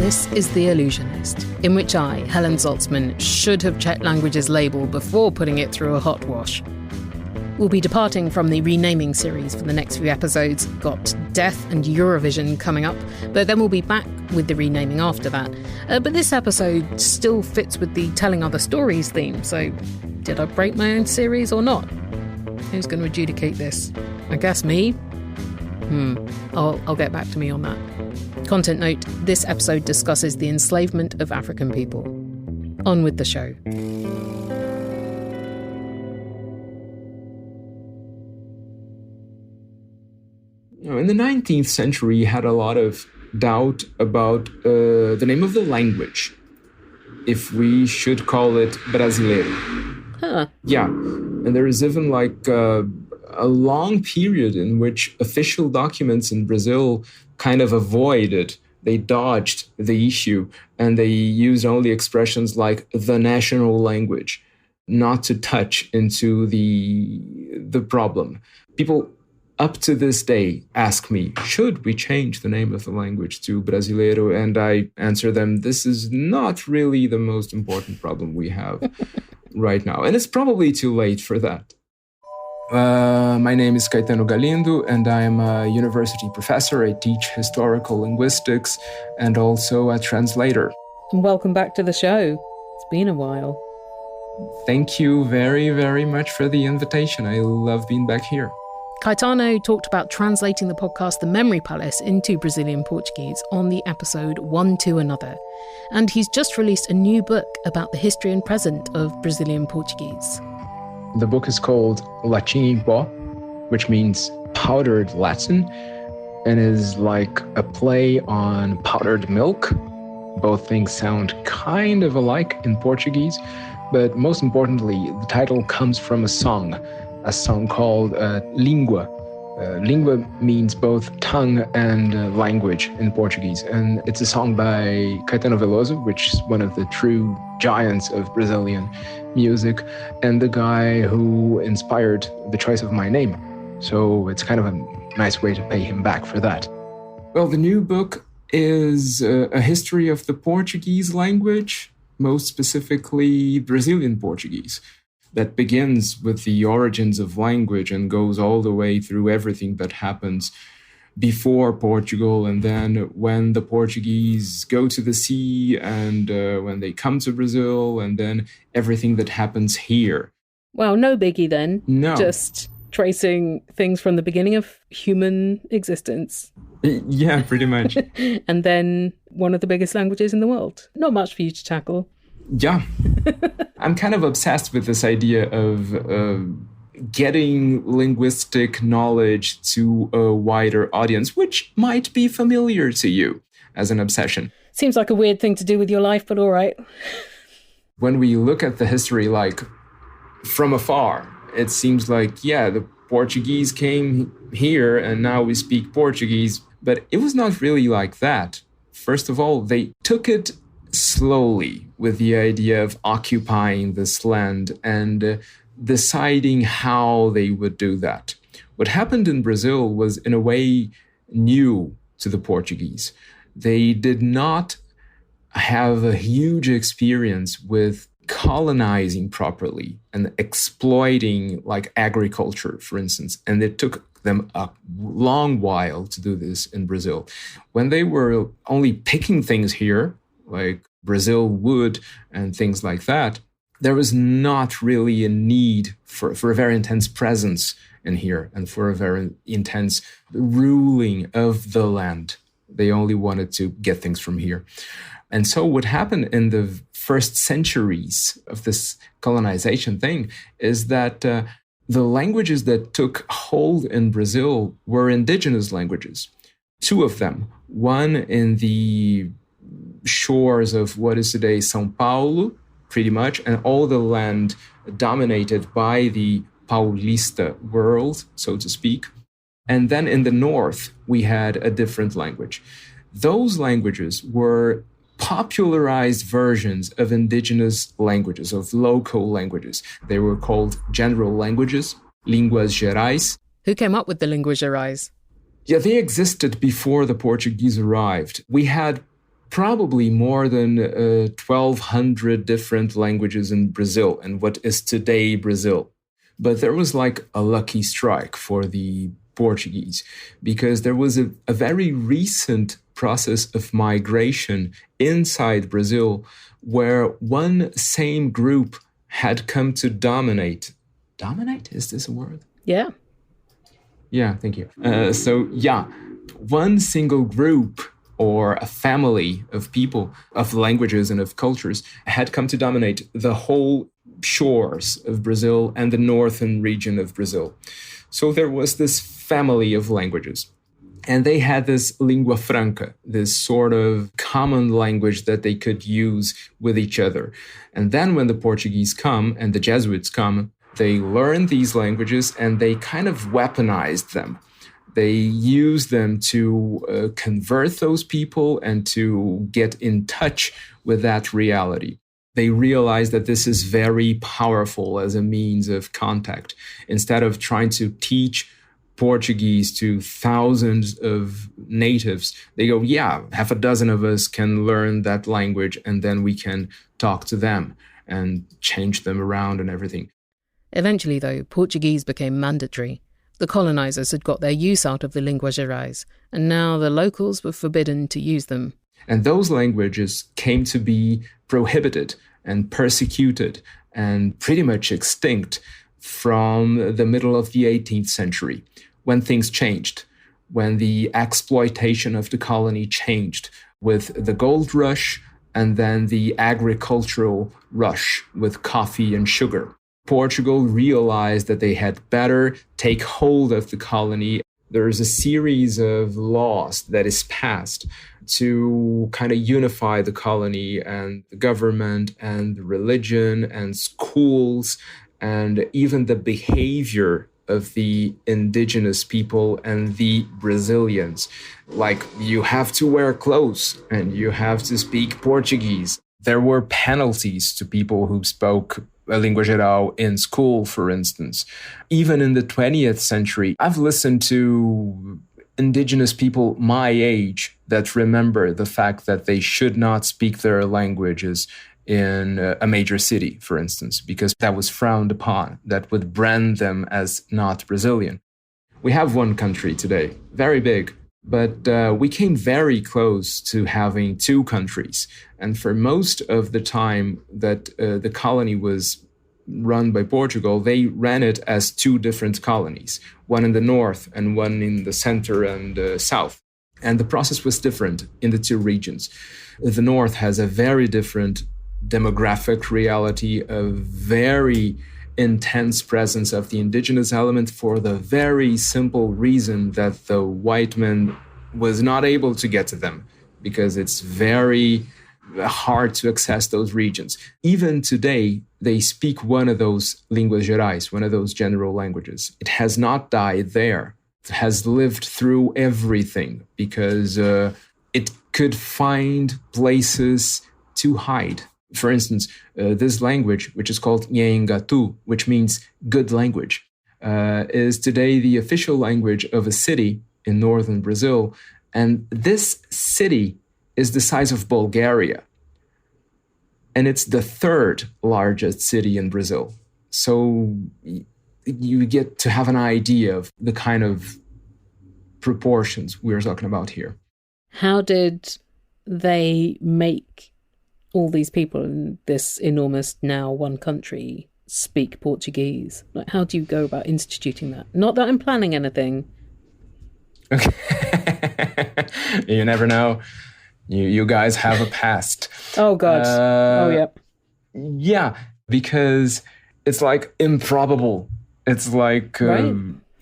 This is The Allusionist, in which I, Helen Zaltzman, should have checked language's label before putting it through a hot wash. We'll be departing from the renaming series for the next few episodes. Got Death and Eurovision coming up, but then we'll be back with the renaming after that. But this episode still fits with the telling other stories theme, so did I break my own series or not? Who's going to adjudicate this? I guess me? I'll get back to me on that. Content note, this episode discusses the enslavement of African people. On with the show. In the 19th century, you had a lot of doubt about the name of the language, if we should call it Brasileiro. Huh. Yeah, and there is even a long period in which official documents in Brazil kind of avoided, they dodged the issue, and they used only expressions like the national language, not to touch into the problem. People up to this day ask me, should we change the name of the language to Brasileiro? And I answer them, this is not really the most important problem we have right now. And it's probably too late for that. My name is Caetano Galindo, and I'm a university professor. I teach historical linguistics and also a translator. And welcome back to the show. It's been a while. Thank you very, very much for the invitation. I love being back here. Caetano talked about translating the podcast The Memory Palace into Brazilian Portuguese on the episode One to Another. And he's just released a new book about the history and present of Brazilian Portuguese. The book is called Latim em pó, which means powdered Latin, and is like a play on powdered milk. Both things sound kind of alike in Portuguese, but most importantly, the title comes from a song called Língua. Língua means both tongue and language in Portuguese. And it's a song by Caetano Veloso, which is one of the true giants of Brazilian music, and the guy who inspired the choice of my name. So it's kind of a nice way to pay him back for that. Well, the new book is a history of the Portuguese language, most specifically Brazilian Portuguese, that begins with the origins of language and goes all the way through everything that happens before Portugal, and then when the Portuguese go to the sea, and when they come to Brazil, and then everything that happens here. Well, no biggie then. No. Just tracing things from the beginning of human existence. Yeah, pretty much. And then one of the biggest languages in the world. Not much for you to tackle. Yeah. I'm kind of obsessed with this idea of getting linguistic knowledge to a wider audience, which might be familiar to you as an obsession. Seems like a weird thing to do with your life, but all right. When we look at the history, like from afar, it seems like, yeah, the Portuguese came here and now we speak Portuguese, but it was not really like that. First of all, they took it slowly with the idea of occupying this land and deciding how they would do that. What happened in Brazil was, in a way, new to the Portuguese. They did not have a huge experience with colonizing properly and exploiting, like agriculture, for instance. And it took them a long while to do this in Brazil. When they were only picking things here, like Brazil wood and things like that, there was not really a need for a very intense presence in here and for a very intense ruling of the land. They only wanted to get things from here. And so what happened in the first centuries of this colonization thing is that the languages that took hold in Brazil were indigenous languages. Two of them, one in the shores of what is today São Paulo, pretty much, and all the land dominated by the Paulista world, so to speak. And then in the north, we had a different language. Those languages were popularized versions of indigenous languages, of local languages. They were called general languages, línguas gerais. Who came up with the línguas gerais? Yeah, they existed before the Portuguese arrived. We had probably more than 1,200 different languages in Brazil and what is today Brazil. But there was like a lucky strike for the Portuguese because there was a very recent process of migration inside Brazil where one same group had come to dominate. Dominate? Is this a word? Yeah. Yeah, thank you. One single group or a family of people, of languages and of cultures had come to dominate the whole shores of Brazil and the northern region of Brazil. So there was this family of languages. And they had this lingua franca, this sort of common language that they could use with each other. And then when the Portuguese come and the Jesuits come, they learn these languages and they kind of weaponized them. They used them to convert those people and to get in touch with that reality. They realized that this is very powerful as a means of contact. Instead of trying to teach Portuguese to thousands of natives, they go, yeah, half a dozen of us can learn that language and then we can talk to them and change them around and everything. Eventually, though, Portuguese became mandatory. The colonizers had got their use out of the lingua gerais, and now the locals were forbidden to use them. And those languages came to be prohibited and persecuted and pretty much extinct from the middle of the 18th century, when things changed, when the exploitation of the colony changed with the gold rush and then the agricultural rush with coffee and sugar. Portugal realized that they had better take hold of the colony. There's a series of laws that is passed to kind of unify the colony and the government and the religion and schools and even the behavior of the indigenous people and the Brazilians. Like, you have to wear clothes and you have to speak Portuguese. There were penalties to people who spoke a lingua geral in school, for instance. Even in the 20th century, I've listened to indigenous people my age that remember the fact that they should not speak their languages in a major city, for instance, because that was frowned upon. That would brand them as not Brazilian. We have one country today, very big, but we came very close to having two countries. And for most of the time that the colony was run by Portugal, they ran it as two different colonies, one in the north and one in the center and south. And the process was different in the two regions. The north has a very different demographic reality, a very intense presence of the indigenous element for the very simple reason that the white man was not able to get to them because it's very hard to access those regions. Even today, they speak one of those linguas gerais, one of those general languages. It has not died there. It has lived through everything because it could find places to hide. For instance, this language, which is called Nhengatu, which means good language, is today the official language of a city in northern Brazil. And this city is the size of Bulgaria. And it's the third largest city in Brazil. So you get to have an idea of the kind of proportions we're talking about here. How did they make all these people in this enormous now one country speak Portuguese? Like, how do you go about instituting that? Not that I'm planning anything. Okay. You never know. You guys have a past. Oh, God. Yep. Yeah, because it's like improbable. It's like, right.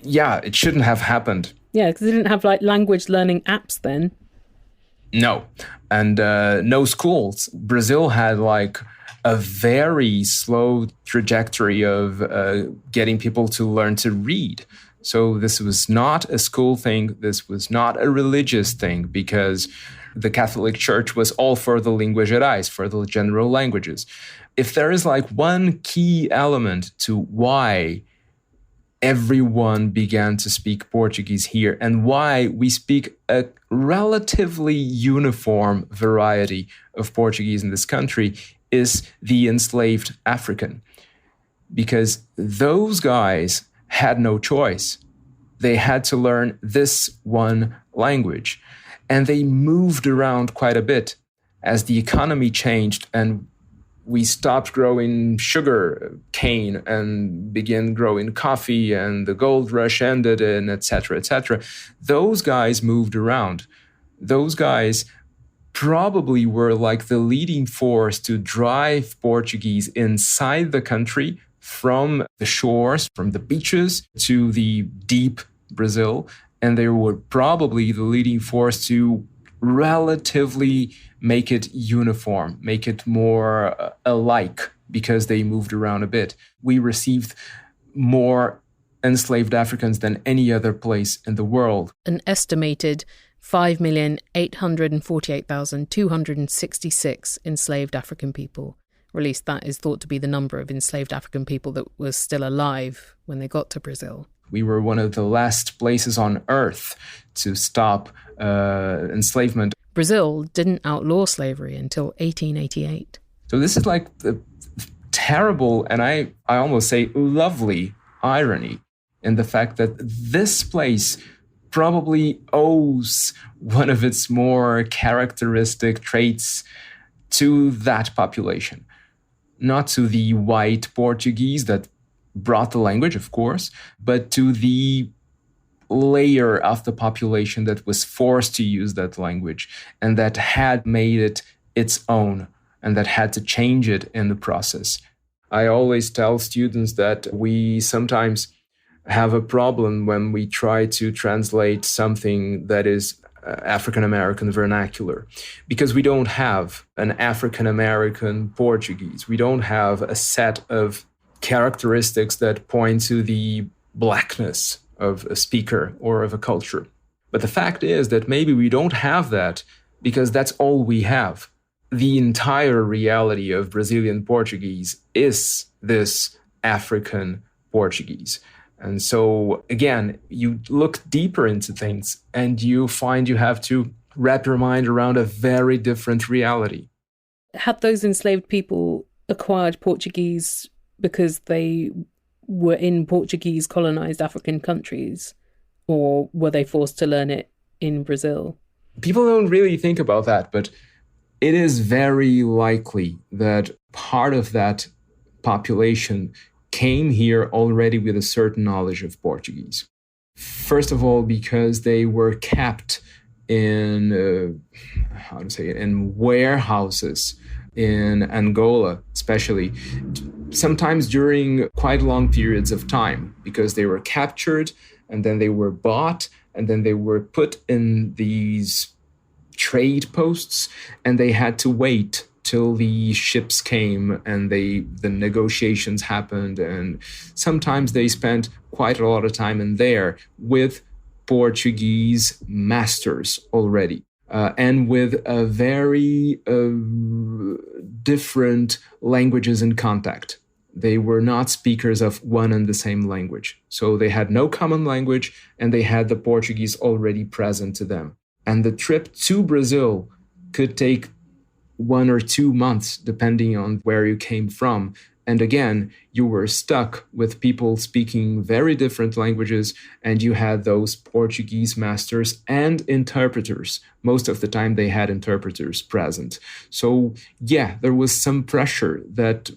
Yeah, it shouldn't have happened. Yeah, because they didn't have like language learning apps then. No, and no schools. Brazil had like a very slow trajectory of getting people to learn to read. So this was not a school thing. This was not a religious thing because the Catholic Church was all for the lingua gerais, for the general languages. If there is like one key element to why everyone began to speak Portuguese here, and why we speak a relatively uniform variety of Portuguese in this country is the enslaved African. Because those guys had no choice. They had to learn this one language. And they moved around quite a bit as the economy changed and we stopped growing sugar cane and began growing coffee, and the gold rush ended, and et cetera, et cetera. Those guys moved around. Those guys probably were like the leading force to drive Portuguese inside the country from the shores, from the beaches to the deep Brazil. And they were probably the leading force to relatively make it uniform, make it more alike, because they moved around a bit. We received more enslaved Africans than any other place in the world. An estimated 5,848,266 enslaved African people. Or at least that is thought to be the number of enslaved African people that was still alive when they got to Brazil. We were one of the last places on earth to stop enslavement. Brazil didn't outlaw slavery until 1888. So this is like the terrible, and I almost say lovely, irony in the fact that this place probably owes one of its more characteristic traits to that population. Not to the white Portuguese that brought the language, of course, but to the layer of the population that was forced to use that language and that had made it its own and that had to change it in the process. I always tell students that we sometimes have a problem when we try to translate something that is African-American vernacular, because we don't have an African-American Portuguese. We don't have a set of characteristics that point to the blackness of a speaker or of a culture. But the fact is that maybe we don't have that because that's all we have. The entire reality of Brazilian Portuguese is this African Portuguese. And so, again, you look deeper into things and you find you have to wrap your mind around a very different reality. Had those enslaved people acquired Portuguese because they were in Portuguese colonized African countries, or were they forced to learn it in Brazil? People don't really think about that, but it is very likely that part of that population came here already with a certain knowledge of Portuguese. First of all, because they were kept in, in warehouses in Angola, especially, sometimes during quite long periods of time, because they were captured and then they were bought and then they were put in these trade posts and they had to wait till the ships came and the negotiations happened. And sometimes they spent quite a lot of time in there with Portuguese masters already. And with a very different languages in contact. They were not speakers of one and the same language. So they had no common language and they had the Portuguese already present to them. And the trip to Brazil could take 1 or 2 months, depending on where you came from. And again, you were stuck with people speaking very different languages, and you had those Portuguese masters and interpreters. Most of the time they had interpreters present. So yeah, there was some pressure that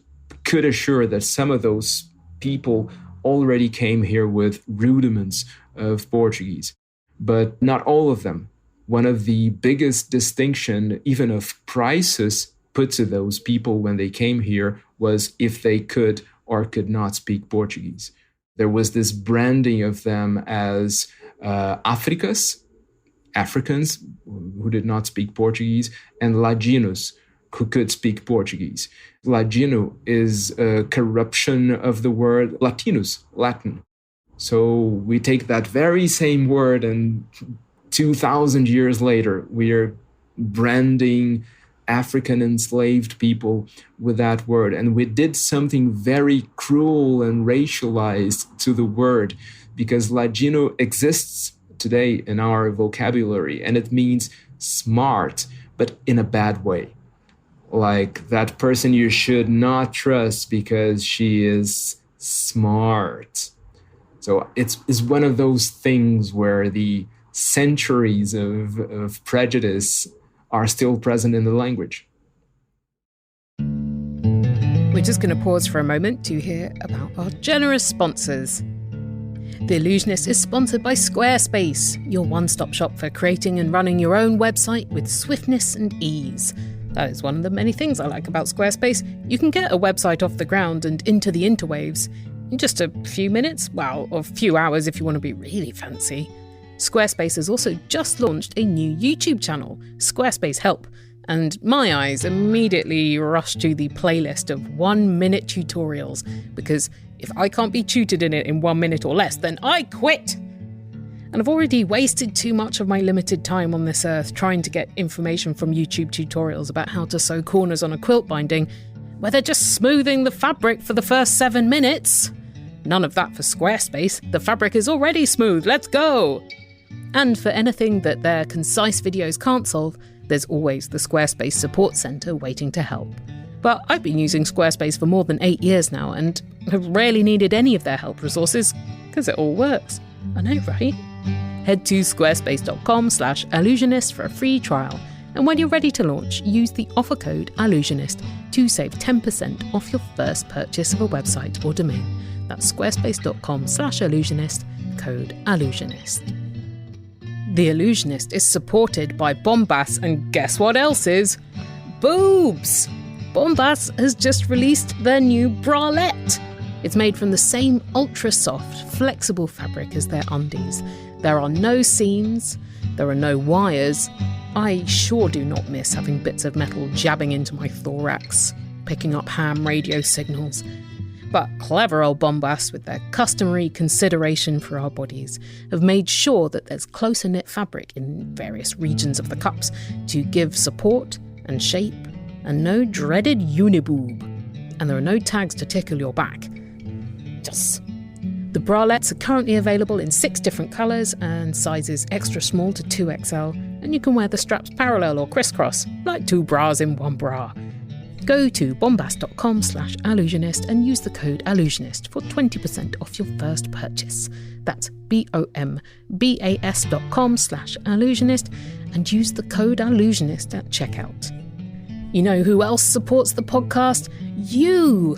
could assure that some of those people already came here with rudiments of Portuguese, but not all of them. One of the biggest distinction, even of prices, put to those people when they came here was if they could or could not speak Portuguese. There was this branding of them as Africans who did not speak Portuguese, and Ladinos who could speak Portuguese. Ladino is a corruption of the word Latinus, Latin. So we take that very same word and 2,000 years later, we are branding African enslaved people with that word. And we did something very cruel and racialized to the word, because Ladino exists today in our vocabulary, and it means smart, but in a bad way. Like that person you should not trust because she is smart. So it's one of those things where the centuries of prejudice are still present in the language. We're just going to pause for a moment to hear about our generous sponsors. The Allusionist is sponsored by Squarespace, your one-stop shop for creating and running your own website with swiftness and ease. That is one of the many things I like about Squarespace. You can get a website off the ground and into the interwaves in just a few minutes, well, or a few hours if you want to be really fancy. Squarespace has also just launched a new YouTube channel, Squarespace Help, and my eyes immediately rushed to the playlist of 1-minute tutorials, because if I can't be tutored in it in 1 minute or less, then I quit! And I've already wasted too much of my limited time on this earth trying to get information from YouTube tutorials about how to sew corners on a quilt binding, where they're just smoothing the fabric for the first 7 minutes. None of that for Squarespace. The fabric is already smooth. Let's go! And for anything that their concise videos can't solve, there's always the Squarespace Support Centre waiting to help. But I've been using Squarespace for more than 8 years now and have rarely needed any of their help resources, because it all works. I know, right? Head to squarespace.com/allusionist for a free trial, and when you're ready to launch, use the offer code Allusionist to save 10% off your first purchase of a website or domain. That's squarespace.com/allusionist, code Allusionist. The Allusionist is supported by Bombas, and guess what else is? Boobs! Bombas has just released their new bralette. It's made from the same ultra-soft, flexible fabric as their undies. There are no seams, there are no wires. I sure do not miss having bits of metal jabbing into my thorax, picking up ham radio signals. But clever old Bombas, with their customary consideration for our bodies, have made sure that there's closer-knit fabric in various regions of the cups to give support and shape, and no dreaded uniboob. And there are no tags to tickle your back. Yes. The bralettes are currently available in 6 different colours and sizes extra small to 2XL, and you can wear the straps parallel or crisscross, like 2 bras in 1 bra. Go to bombas.com/allusionist and use the code Allusionist for 20% off your first purchase. That's bombas.com/allusionist and use the code Allusionist at checkout. You know who else supports the podcast? You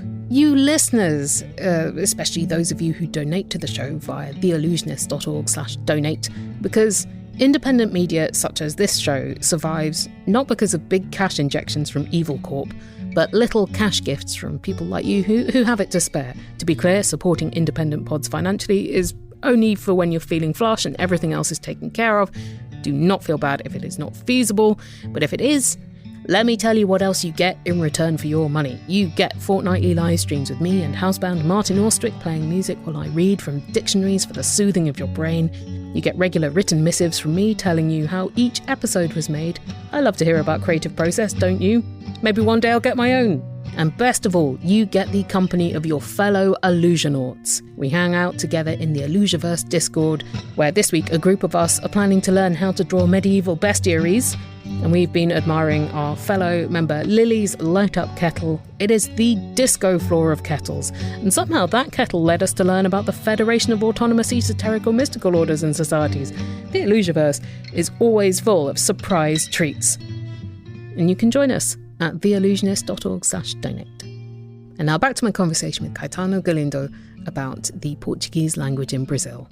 listeners, especially those of you who donate to the show via theallusionist.org/donate, because independent media such as this show survives not because of big cash injections from Evil Corp, but little cash gifts from people like you who have it to spare. To be clear, supporting independent pods financially is only for when you're feeling flush and everything else is taken care of. Do not feel bad if it is not feasible, but if it is, let me tell you what else you get in return for your money. You get fortnightly live streams with me and housebound Martin Orstrick playing music while I read from dictionaries for the soothing of your brain. You get regular written missives from me telling you how each episode was made. I love to hear about creative process, don't you? Maybe one day I'll get my own. And best of all, you get the company of your fellow Allusionauts. We hang out together in the Allusiverse Discord, where this week a group of us are planning to learn how to draw medieval bestiaries. And we've been admiring our fellow member Lily's light-up kettle. It is the disco floor of kettles. And somehow that kettle led us to learn about the Federation of Autonomous Esoterical Mystical Orders and Societies. The Allusiverse is always full of surprise treats. And you can join us at theallusionist.org/donate. And now back to my conversation with Caetano Galindo about the Portuguese language in Brazil.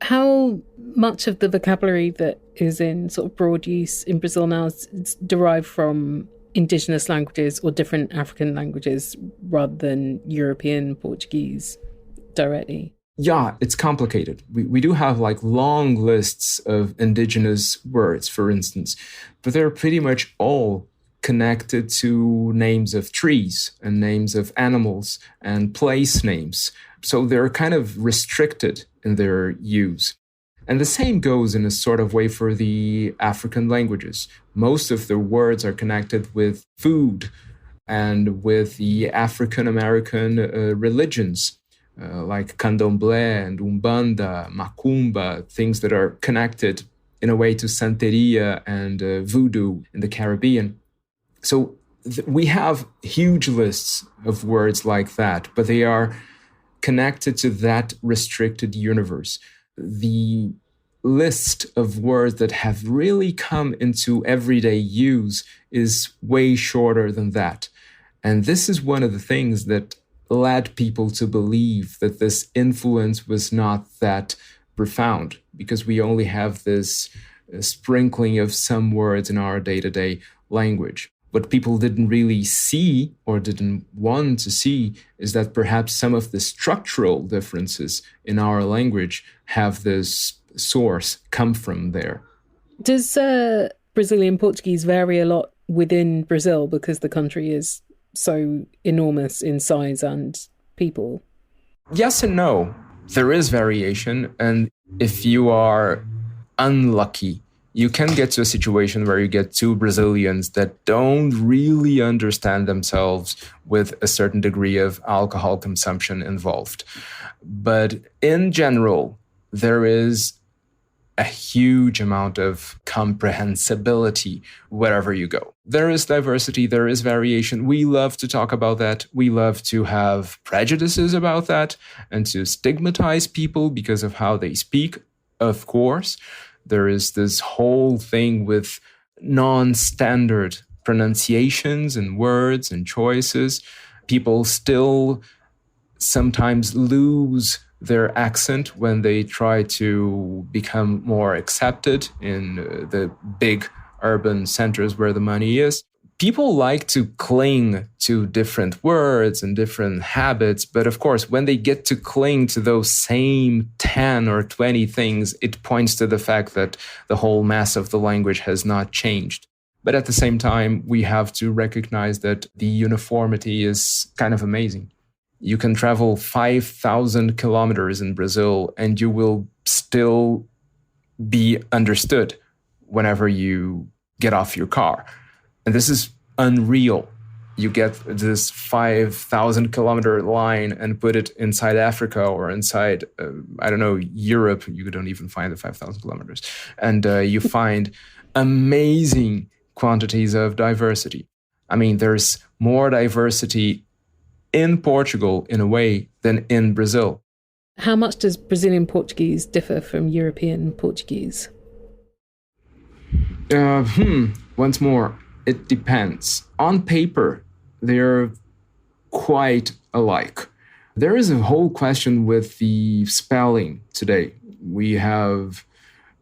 How much of the vocabulary that is in sort of broad use in Brazil now is derived from indigenous languages or different African languages rather than European Portuguese directly? Yeah, it's complicated. We do have like long lists of indigenous words, for instance, but they're pretty much all connected to names of trees and names of animals and place names. So they're kind of restricted in their use. And the same goes in a sort of way for the African languages. Most of the words are connected with food and with the African American religions, like Candomblé and Umbanda, Macumba, things that are connected in a way to Santeria and Voodoo in the Caribbean. So we have huge lists of words like that, but they are connected to that restricted universe. The list of words that have really come into everyday use is way shorter than that. And this is one of the things that led people to believe that this influence was not that profound, because we only have this sprinkling of some words in our day-to-day language. What people didn't really see or didn't want to see is that perhaps some of the structural differences in our language have this source come from there. Does Brazilian Portuguese vary a lot within Brazil because the country is so enormous in size and people? Yes and no. There is variation, and if you are unlucky, you can get to a situation where you get two Brazilians that don't really understand themselves with a certain degree of alcohol consumption involved. But in general, there is a huge amount of comprehensibility wherever you go. There is diversity, there is variation. We love to talk about that. We love to have prejudices about that and to stigmatize people because of how they speak, of course. There is this whole thing with non-standard pronunciations and words and choices. People still sometimes lose their accent when they try to become more accepted in the big urban centers where the money is. People like to cling to different words and different habits, but of course, when they get to cling to those same 10 or 20 things, it points to the fact that the whole mass of the language has not changed. But at the same time, we have to recognize that the uniformity is kind of amazing. You can travel 5,000 kilometers in Brazil and you will still be understood whenever you get off your car. And this is unreal. You get this 5,000 kilometer line and put it inside Africa or inside, Europe. You don't even find the 5,000 kilometers. And you find amazing quantities of diversity. I mean, there's more diversity in Portugal, in a way, than in Brazil. How much does Brazilian Portuguese differ from European Portuguese? Once more, it depends. On paper, they're quite alike. There is a whole question with the spelling today. We have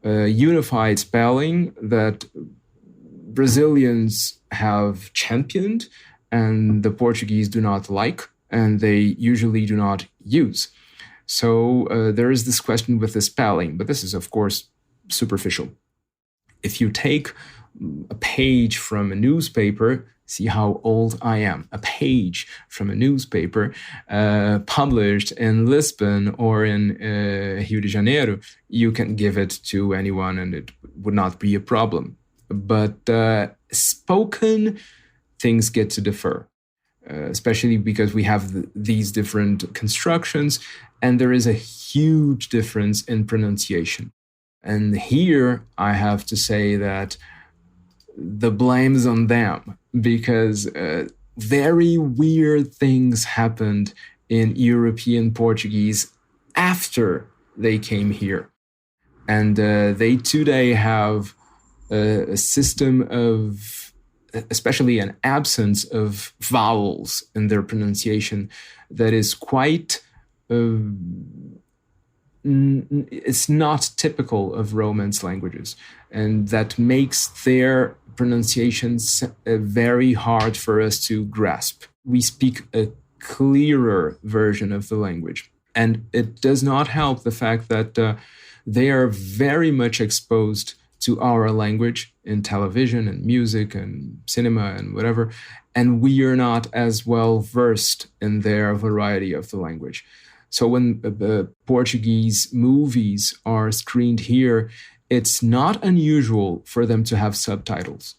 a unified spelling that Brazilians have championed and the Portuguese do not like, and they usually do not use. So there is this question with the spelling, but this is, of course, superficial. If you take a page from a newspaper, see how old I am, a page from a newspaper published in Lisbon or in Rio de Janeiro, you can give it to anyone and it would not be a problem. But spoken, things get to differ, especially because we have these different constructions and there is a huge difference in pronunciation. And here I have to say that the blame is on them because very weird things happened in European Portuguese after they came here. And they today have a system of, especially an absence of vowels in their pronunciation that is quite, it's not typical of Romance languages. And that makes their pronunciations very hard for us to grasp. We speak a clearer version of the language. And it does not help the fact that they are very much exposed to our language in television and music and cinema and whatever, and we are not as well versed in their variety of the language. So when the Portuguese movies are screened here, it's not unusual for them to have subtitles.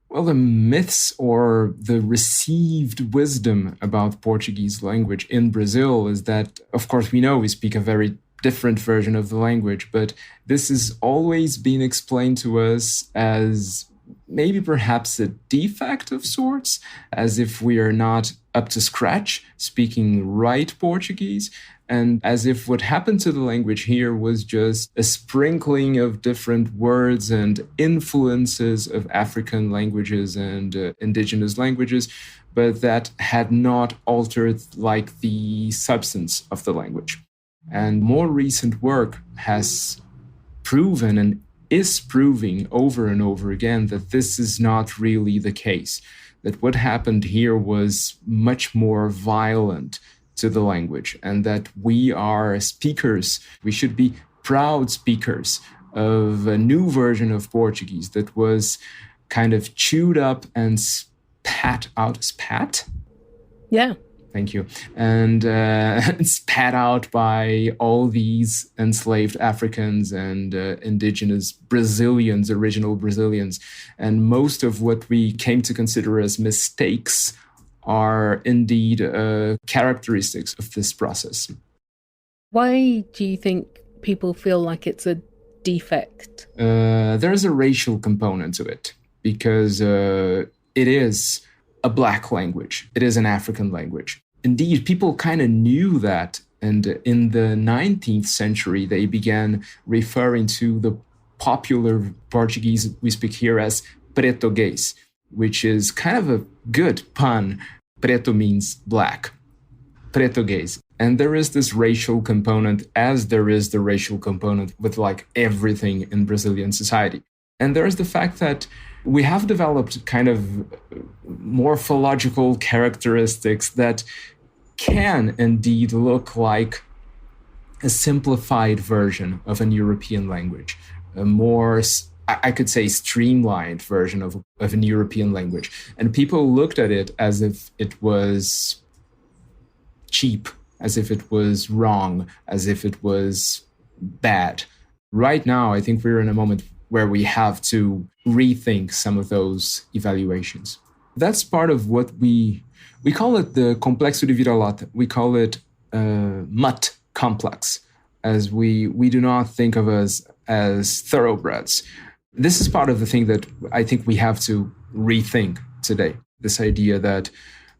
Well, the myths or the received wisdom about Portuguese language in Brazil is that, of course, we know we speak a very different version of the language, but this has always been explained to us as maybe perhaps a defect of sorts, as if we are not up to scratch speaking right Portuguese, and as if what happened to the language here was just a sprinkling of different words and influences of African languages and indigenous languages, but that had not altered like the substance of the language. And more recent work has proven and is proving over and over again that this is not really the case, that what happened here was much more violent to the language, and that we are speakers, we should be proud speakers of a new version of Portuguese that was kind of chewed up and spat out. Spat? Yeah. Thank you. And spat out by all these enslaved Africans and indigenous Brazilians, original Brazilians. And most of what we came to consider as mistakes are indeed characteristics of this process. Why do you think people feel like it's a defect? There's a racial component to it, because it is a Black language. It is an African language. Indeed, people kind of knew that. And in the 19th century, they began referring to the popular Portuguese we speak here as Português, which is kind of a good pun. Preto means black. Português. And there is this racial component, as there is the racial component with like everything in Brazilian society. And there is the fact that we have developed kind of morphological characteristics that can indeed look like a simplified version of an European language, a more, I could say, streamlined version of an European language. And people looked at it as if it was cheap, as if it was wrong, as if it was bad. Right now, I think we're in a moment where we have to rethink some of those evaluations. That's part of what we call it the complexo de vira-lata. We call it mutt complex, as we do not think of us as thoroughbreds. This is part of the thing that I think we have to rethink today. This idea that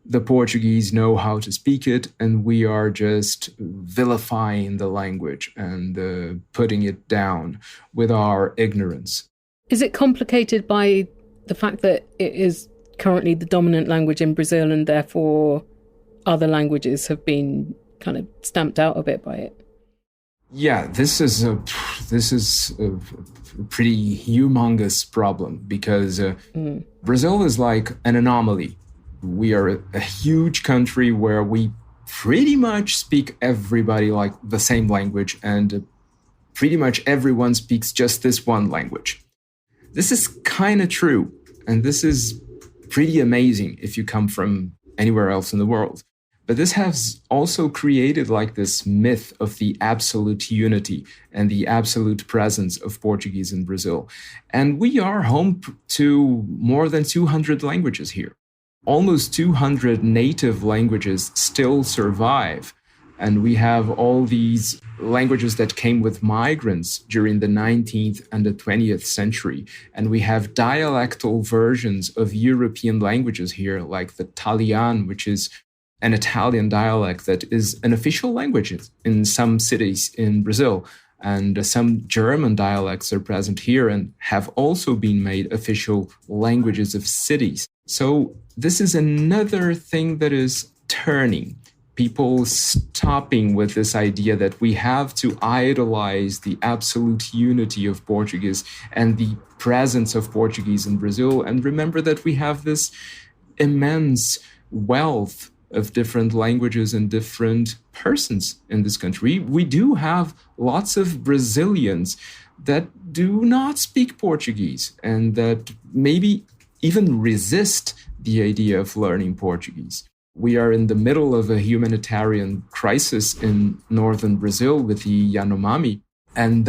the Portuguese know how to speak it, and we are just vilifying the language and putting it down with our ignorance. Is it complicated by the fact that it is currently the dominant language in Brazil, and therefore other languages have been kind of stamped out a bit by it? Yeah, this is a pretty humongous problem, because Brazil is like an anomaly. We are a huge country where we pretty much speak everybody like the same language, and pretty much everyone speaks just this one language. This is kind of true, and this is pretty amazing if you come from anywhere else in the world. But this has also created like this myth of the absolute unity and the absolute presence of Portuguese in Brazil. And we are home to more than 200 languages here. Almost 200 native languages still survive. And we have all these languages that came with migrants during the 19th and the 20th century. And we have dialectal versions of European languages here, like the Italian, which is an Italian dialect that is an official language in some cities in Brazil. And some German dialects are present here and have also been made official languages of cities. So this is another thing that is turning. People stopping with this idea that we have to idolize the absolute unity of Portuguese and the presence of Portuguese in Brazil, and remember that we have this immense wealth of different languages and different persons in this country. We do have lots of Brazilians that do not speak Portuguese and that maybe even resist the idea of learning Portuguese. We are in the middle of a humanitarian crisis in northern Brazil with the Yanomami. And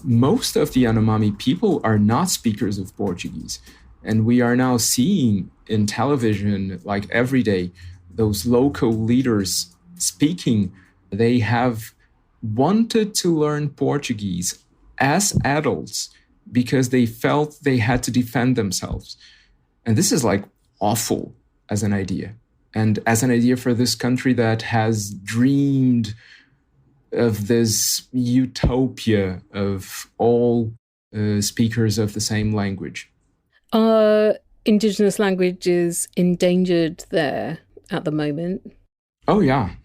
most of the Yanomami people are not speakers of Portuguese. And we are now seeing in television, like every day, those local leaders speaking. They have wanted to learn Portuguese as adults because they felt they had to defend themselves. And this is like awful as an idea. And as an idea for this country that has dreamed of this utopia of all speakers of the same language. Are indigenous languages endangered there at the moment? Oh, yeah.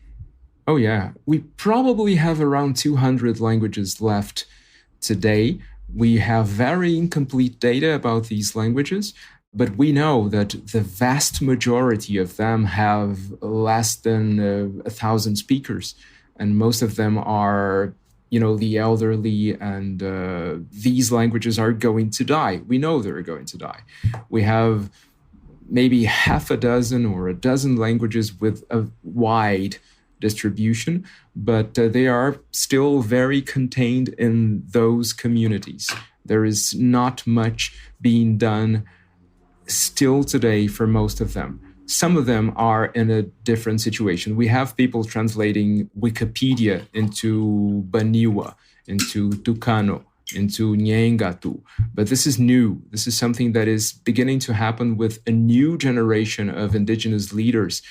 Oh, yeah. We probably have around 200 languages left today. We have very incomplete data about these languages. But we know that the vast majority of them have less than 1,000 speakers. And most of them are, the elderly, and these languages are going to die. We know they're going to die. We have maybe half a dozen or a dozen languages with a wide distribution, but they are still very contained in those communities. There is not much being done still today for most of them. Some of them are in a different situation. We have people translating Wikipedia into Baniwa, into Tucano, into Nhengatu. But this is new. This is something that is beginning to happen with a new generation of indigenous leaders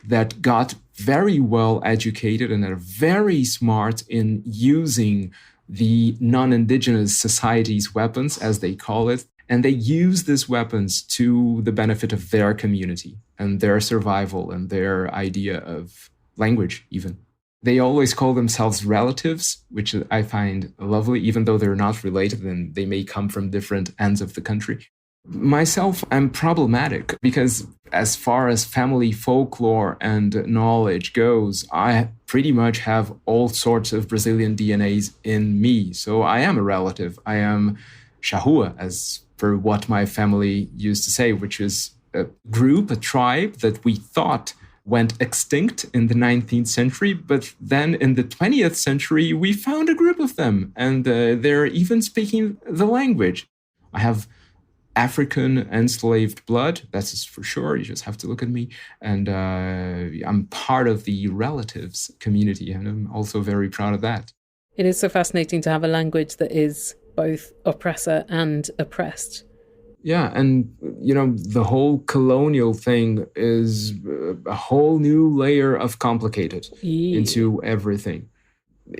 that got very well educated and are very smart in using the non-indigenous society's weapons, as they call it. And they use these weapons to the benefit of their community and their survival and their idea of language, even. They always call themselves relatives, which I find lovely, even though they're not related and they may come from different ends of the country. Myself, I'm problematic because as far as family folklore and knowledge goes, I pretty much have all sorts of Brazilian DNAs in me. So I am a relative. I am Shahua, as for what my family used to say, which is a group, a tribe that we thought went extinct in the 19th century. But then in the 20th century, we found a group of them, and they're even speaking the language. I have African enslaved blood, that's for sure. You just have to look at me. And I'm part of the relatives community, and I'm also very proud of that. It is so fascinating to have a language that is both oppressor and oppressed. Yeah, and, the whole colonial thing is a whole new layer of complicated into everything.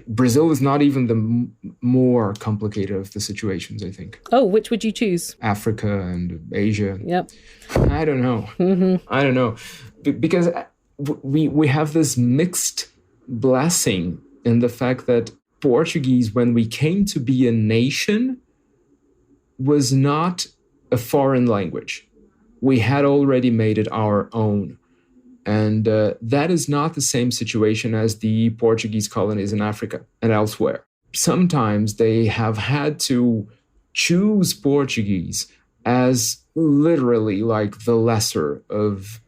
Brazil is not even the more complicated of the situations, I think. Oh, which would you choose? Africa and Asia. Yep. I don't know. I don't know. Because we have this mixed blessing in the fact that Portuguese, when we came to be a nation, was not a foreign language. We had already made it our own. And that is not the same situation as the Portuguese colonies in Africa and elsewhere. Sometimes they have had to choose Portuguese as literally like the lesser of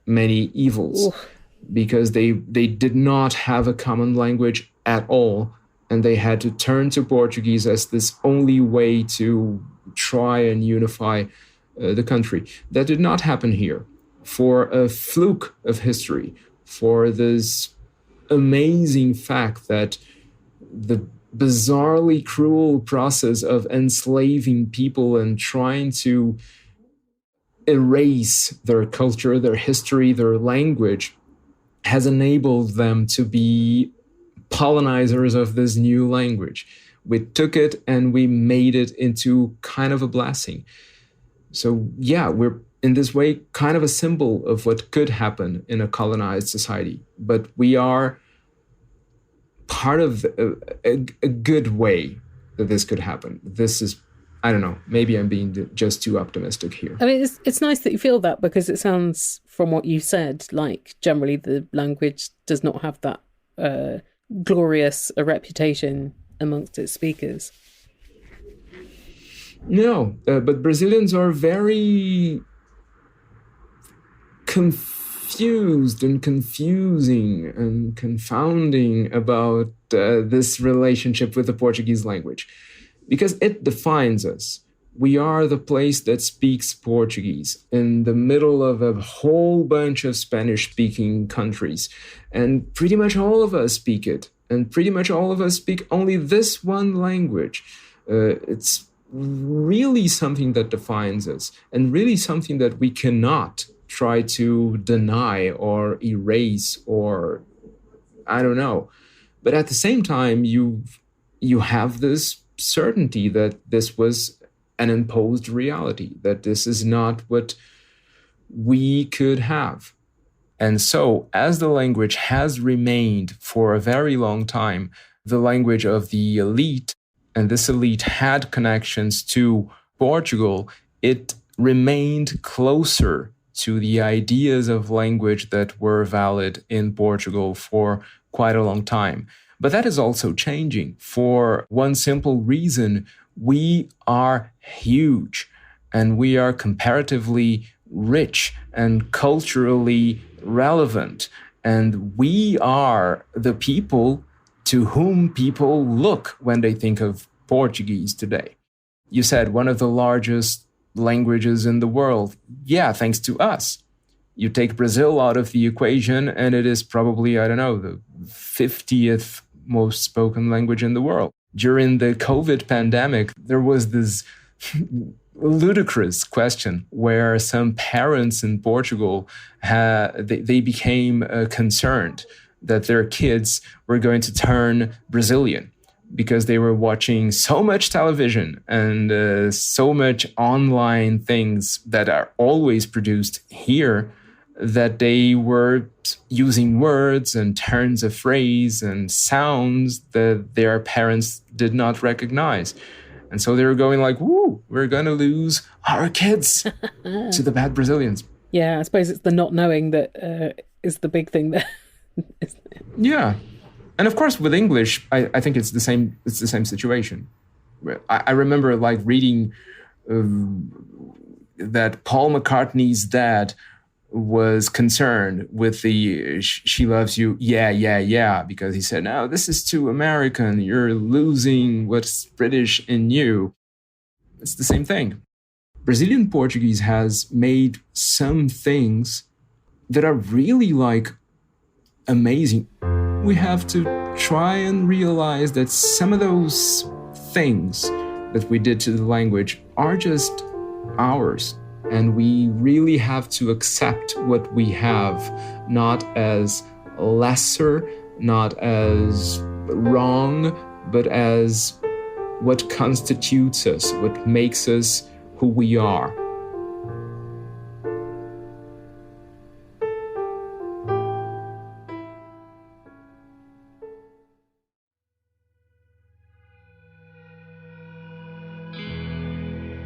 many evils. Ooh. Because they did not have a common language at all. And they had to turn to Portuguese as this only way to try and unify the country. That did not happen here. For a fluke of history, for this amazing fact that the bizarrely cruel process of enslaving people and trying to erase their culture, their history, their language has enabled them to be colonizers of this new language. We took it and we made it into kind of a blessing. So yeah, we're in this way kind of a symbol of what could happen in a colonized society. But we are part of a good way that this could happen. This is, I don't know, maybe I'm being just too optimistic here. I mean, it's nice that you feel that, because it sounds, from what you said, like generally the language does not have that glorious a reputation amongst its speakers. No, but Brazilians are very confused and confusing and confounding about this relationship with the Portuguese language, because it defines us. We are the place that speaks Portuguese in the middle of a whole bunch of Spanish-speaking countries. And pretty much all of us speak it. And pretty much all of us speak only this one language. It's really something that defines us, and really something that we cannot try to deny or erase or, I don't know. But at the same time, you have this certainty that this was an imposed reality, that this is not what we could have. And so, as the language has remained for a very long time, the language of the elite, and this elite had connections to Portugal, it remained closer to the ideas of language that were valid in Portugal for quite a long time. But that is also changing for one simple reason. We are huge, and we are comparatively rich and culturally relevant. And we are the people to whom people look when they think of Portuguese today. You said one of the largest languages in the world. Yeah, thanks to us. You take Brazil out of the equation, and it is probably, I don't know, the 50th most spoken language in the world. During the COVID pandemic, there was this ludicrous question where some parents in Portugal, they became concerned that their kids were going to turn Brazilian because they were watching so much television and so much online things that are always produced here, that they were using words and turns of phrase and sounds that their parents did not recognize. And so they were going like, woo, we're going to lose our kids to the bad Brazilians. Yeah, I suppose it's the not knowing that is the big thing there. Yeah. And of course, with English, I think it's the same situation. I remember like reading that Paul McCartney's dad was concerned with the "she loves you, yeah," because he said, no, this is too American. You're losing what's British in you. It's the same thing. Brazilian Portuguese has made some things that are really like amazing. We have to try and realize that some of those things that we did to the language are just ours. And we really have to accept what we have, not as lesser, not as wrong, but as what constitutes us, what makes us who we are.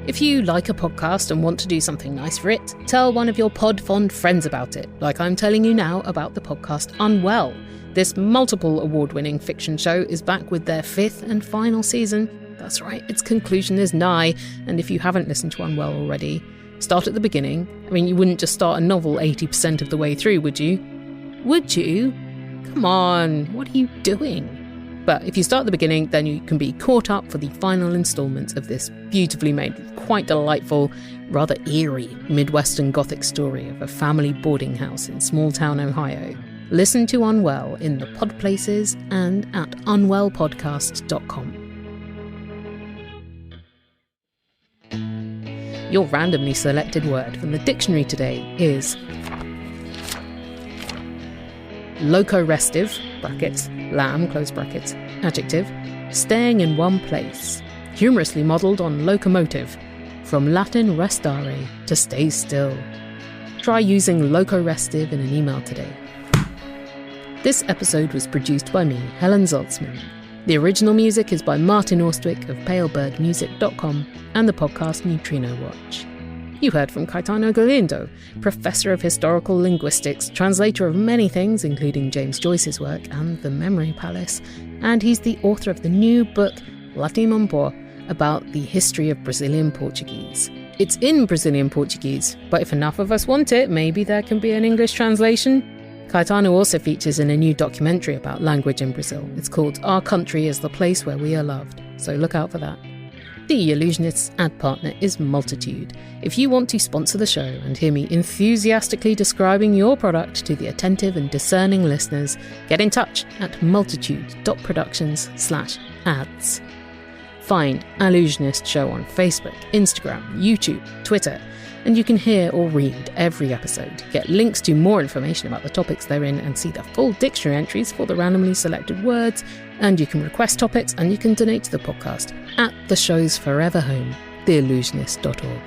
If you like a podcast and want to do something nice for it, tell one of your pod-fond friends about it, like I'm telling you now about the podcast Unwell. This multiple award-winning fiction show is back with their 5th and final season. That's right, its conclusion is nigh, and if you haven't listened to Unwell already, start at the beginning. I mean, you wouldn't just start a novel 80% of the way through, would you? Would you? Come on, what are you doing? But if you start at the beginning, then you can be caught up for the final instalment of this beautifully made, quite delightful, rather eerie Midwestern Gothic story of a family boarding house in small-town Ohio. Listen to Unwell in the pod places and at unwellpodcast.com. Your randomly selected word from the dictionary today is loco-restive, brackets, lamb, close brackets, adjective, staying in one place, humorously modelled on locomotive, from Latin restare, to stay still. Try using loco-restive in an email today. This episode was produced by me, Helen Zaltzman. The original music is by Martin Austwick of palebirdmusic.com and the podcast Neutrino Watch. You heard from Caetano Galindo, Professor of Historical Linguistics, translator of many things, including James Joyce's work and The Memory Palace, and he's the author of the new book, Latim, about the history of Brazilian Portuguese. It's in Brazilian Portuguese, but if enough of us want it, maybe there can be an English translation. Caetano also features in a new documentary about language in Brazil. It's called Our Country is the Place Where We Are Loved, so look out for that. The Allusionist's ad partner is Multitude. If you want to sponsor the show and hear me enthusiastically describing your product to the attentive and discerning listeners, get in touch at multitude.productions/ads. Find Allusionist Show on Facebook, Instagram, YouTube, Twitter, and you can hear or read every episode, get links to more information about the topics they're in, and see the full dictionary entries for the randomly selected words, and you can request topics and you can donate to the podcast at the show's forever home, theallusionist.org.